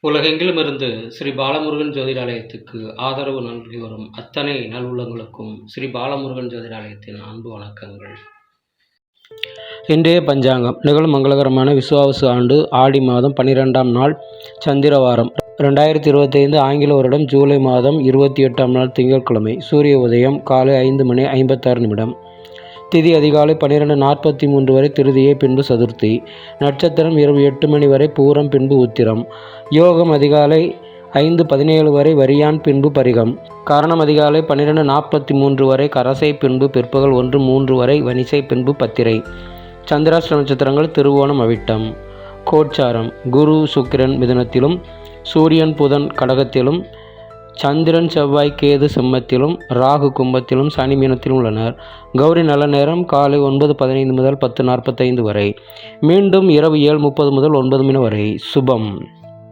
உலகெங்கிலுமிருந்து ஸ்ரீ பாலமுருகன் ஜோதிடாலயத்துக்கு ஆதரவு நல்கி வரும் அத்தனை நல்வுள்ளங்களுக்கும் ஸ்ரீ பாலமுருகன் ஜோதிடாலயத்தின் அன்பு வணக்கங்கள். இன்றைய பஞ்சாங்கம் நிகழும் மங்களகரமான விசுவாவசு ஆண்டு ஆடி மாதம் 12ஆம் நாள் சந்திரவாரம் 2025 ஆங்கில வருடம் ஜூலை மாதம் 28ஆம் நாள் திங்கட்கிழமை. சூரிய உதயம் காலை 5:56. திதி அதிகாலை 12:43 வரை திருதியை, பின்பு சதுர்த்தி. நட்சத்திரம் இரவு 8 மணி வரை பூரம், பின்பு உத்திரம். யோகம் அதிகாலை 5:17 வரை வரியான், பின்பு பரிகம். காரணம் அதிகாலை 12:43 வரை கரசை, பின்பு பிற்பகல் 1:03 வரை வனிசை, பின்பு பத்திரை. சந்திராஷ்ட நட்சத்திரங்கள் திருவோணம், அவிட்டம். கோட்சாரம் குரு சுக்கிரன் மிதுனத்திலும், சூரியன் புதன் கடகத்திலும், சந்திரன் செவ்வாய் கேது சிம்மத்திலும், ராகு கும்பத்திலும், சனி மீனத்திலும் உள்ளனர். கௌரி நல்ல நேரம் காலை 9:15 முதல் 10:45 வரை. மீண்டும் இரவு 7:30 முதல் 9 மணி வரை. சுபம்.